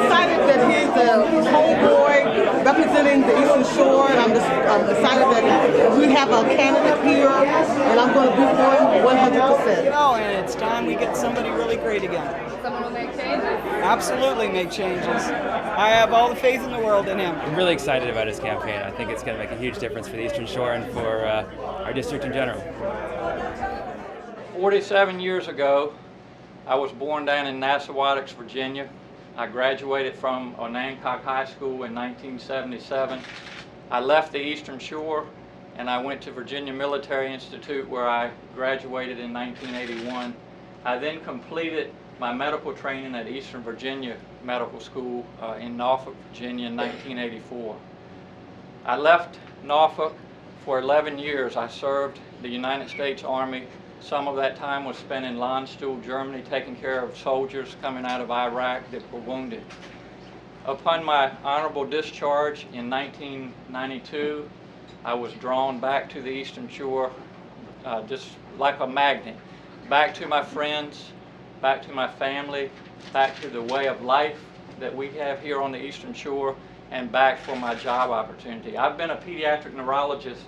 excited that he's a homeboy representing the Eastern Shore, and I'm excited that we have a candidate here, and I'm going to be for him 100%. Oh, and it's time we get somebody really great again. Someone will make changes? Absolutely make changes. I have all the faith in the world in him. I'm really excited about his campaign. I think it's going to make a huge difference for the Eastern Shore and for our district in general. 47 years ago, I was born down in Nassawadox, Virginia. I graduated from Onancock High School in 1977. I left the Eastern Shore and I went to Virginia Military Institute, where I graduated in 1981. I then completed my medical training at Eastern Virginia Medical School in Norfolk, Virginia in 1984. I left Norfolk for 11 years. I served the United States Army. Some of that time was spent in Landstuhl, Germany, taking care of soldiers coming out of Iraq that were wounded. Upon my honorable discharge in 1992, I was drawn back to the Eastern Shore just like a magnet, back to my friends, back to my family, back to the way of life that we have here on the Eastern Shore, and back for my job opportunity. I've been a pediatric neurologist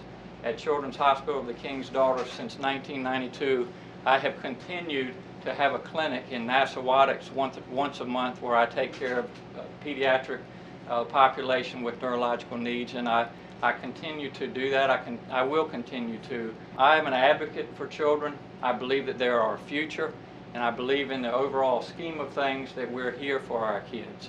at Children's Hospital of the King's Daughters since 1992. I have continued to have a clinic in Nassawadox once a month where I take care of pediatric population with neurological needs, and I continue to do that. I will continue to. I am an advocate for children. I believe that they're our future, and I believe in the overall scheme of things that we're here for our kids.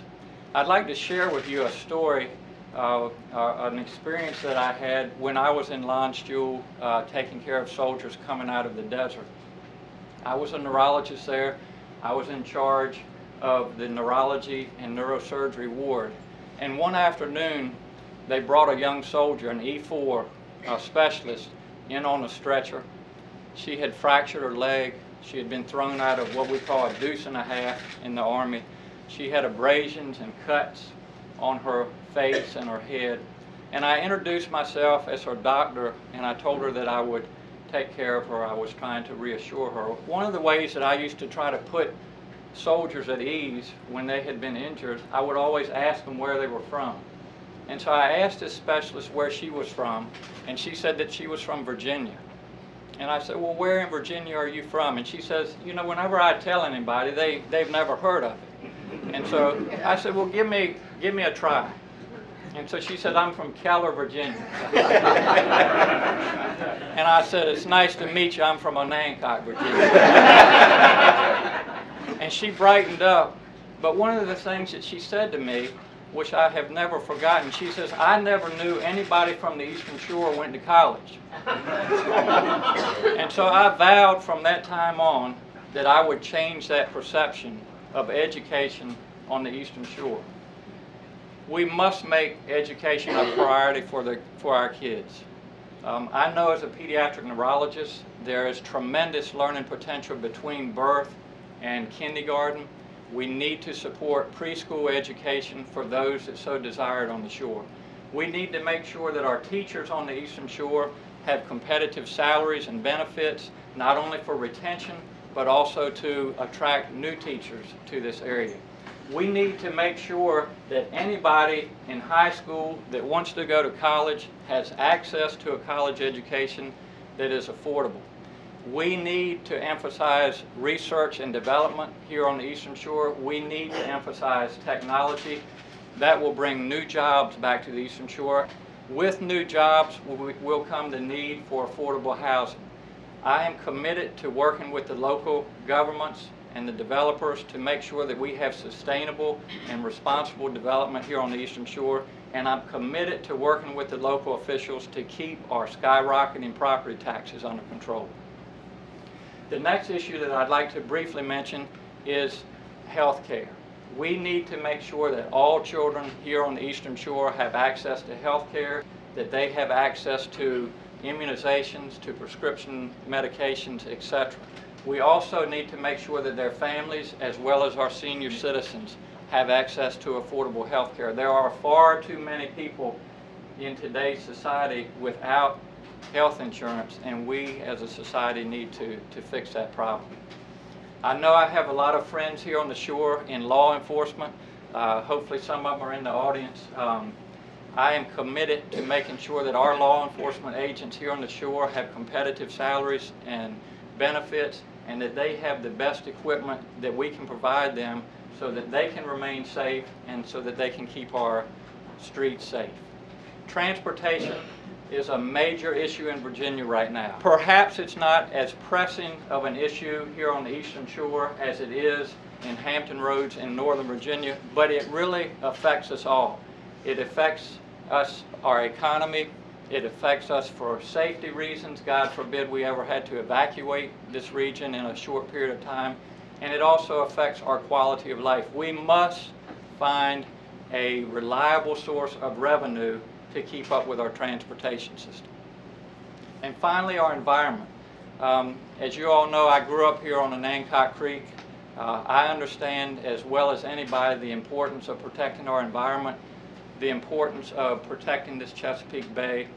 I'd like to share with you a story, an experience that I had when I was in Landstuhl taking care of soldiers coming out of the desert. I was a neurologist there. I was in charge of the neurology and neurosurgery ward. And one afternoon, they brought a young soldier, an E4 specialist, in on a stretcher. She had fractured her leg. She had been thrown out of what we call a deuce and a half in the Army. She had abrasions and cuts on her face and her head. And I introduced myself as her doctor, and I told her that I would take care of her. I was trying to reassure her. One of the ways that I used to try to put soldiers at ease when they had been injured, I would always ask them where they were from. And so I asked this specialist where she was from, and she said that she was from Virginia. And I said, well, where in Virginia are you from? And she says, you know, whenever I tell anybody, they've never heard of it. And so I said, well, give me a try. And so she said, I'm from Keller, Virginia. And I said, it's nice to meet you. I'm from Onancock, Virginia. And she brightened up. But one of the things that she said to me, which I have never forgotten, she says, I never knew anybody from the Eastern Shore went to college. And so I vowed from that time on that I would change that perception of education on the Eastern Shore. We must make education a priority for our kids. I know as a pediatric neurologist, there is tremendous learning potential between birth and kindergarten. We need to support preschool education for those that so desire it on the shore. We need to make sure that our teachers on the Eastern Shore have competitive salaries and benefits, not only for retention, but also to attract new teachers to this area. We need to make sure that anybody in high school that wants to go to college has access to a college education that is affordable. We need to emphasize research and development here on the Eastern Shore. We need to emphasize technology. That will bring new jobs back to the Eastern Shore. With new jobs will come the need for affordable housing. I am committed to working with the local governments and the developers to make sure that we have sustainable and responsible development here on the Eastern Shore, and I'm committed to working with the local officials to keep our skyrocketing property taxes under control. The next issue that I'd like to briefly mention is health care. We need to make sure that all children here on the Eastern Shore have access to health care, that they have access to immunizations, to prescription medications, etc. We also need to make sure that their families, as well as our senior citizens, have access to affordable health care. There are far too many people in today's society without health insurance, and we as a society need to fix that problem. I know I have a lot of friends here on the shore in law enforcement. Hopefully some of them are in the audience. I am committed to making sure that our law enforcement agents here on the shore have competitive salaries and benefits, and that they have the best equipment that we can provide them so that they can remain safe and so that they can keep our streets safe. Transportation is a major issue in Virginia right now. Perhaps it's not as pressing of an issue here on the Eastern Shore as it is in Hampton Roads in Northern Virginia, but it really affects us all. It affects us, our economy. It affects us for safety reasons. God forbid we ever had to evacuate this region in a short period of time. And it also affects our quality of life. We must find a reliable source of revenue to keep up with our transportation system. And finally, our environment. As you all know, I grew up here on the Nancock Creek. I understand as well as anybody the importance of protecting our environment, the importance of protecting this Chesapeake Bay.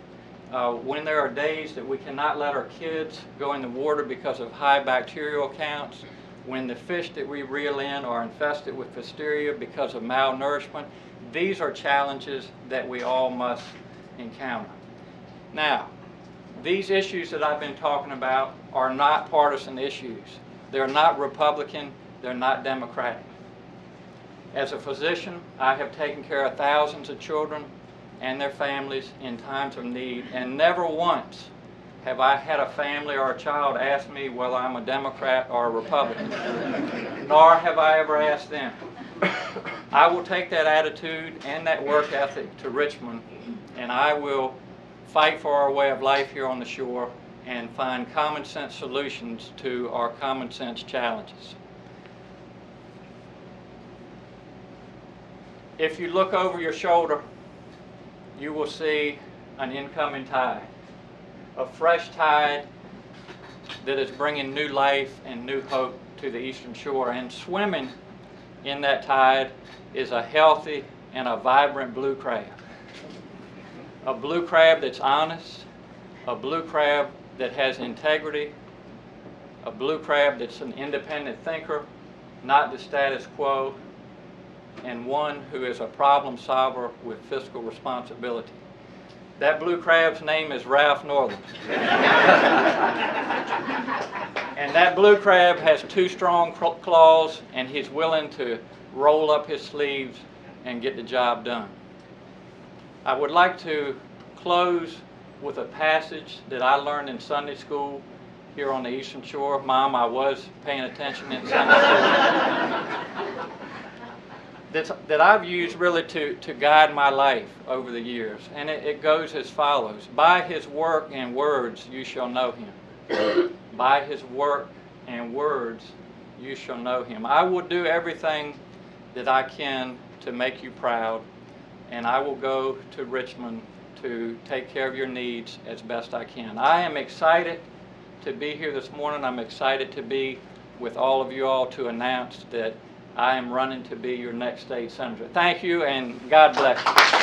When there are days that we cannot let our kids go in the water because of high bacterial counts, when the fish that we reel in are infested with Listeria because of malnourishment, these are challenges that we all must encounter. Now, these issues that I've been talking about are not partisan issues. They're not Republican, they're not Democratic. As a physician, I have taken care of thousands of children and their families in times of need, and never once have I had a family or a child ask me whether I'm a Democrat or a Republican, nor have I ever asked them. I will take that attitude and that work ethic to Richmond, and I will fight for our way of life here on the shore and find common sense solutions to our common sense challenges. If you look over your shoulder, you will see an incoming tide, a fresh tide that is bringing new life and new hope to the Eastern Shore. And swimming in that tide is a healthy and a vibrant blue crab. A blue crab that's honest, a blue crab that has integrity, a blue crab that's an independent thinker, not the status quo, and one who is a problem solver with fiscal responsibility. That blue crab's name is Ralph Northam. And that blue crab has two strong claws, and he's willing to roll up his sleeves and get the job done. I would like to close with a passage that I learned in Sunday school here on the Eastern Shore. Mom, I was paying attention in Sunday school. That I've used really to guide my life over the years. And it goes as follows. By his work and words you shall know him. By his work and words you shall know him. I will do everything that I can to make you proud, and I will go to Richmond to take care of your needs as best I can. I am excited to be here this morning. I'm excited to be with all of you all to announce that I am running to be your next state senator. Thank you, and God bless you.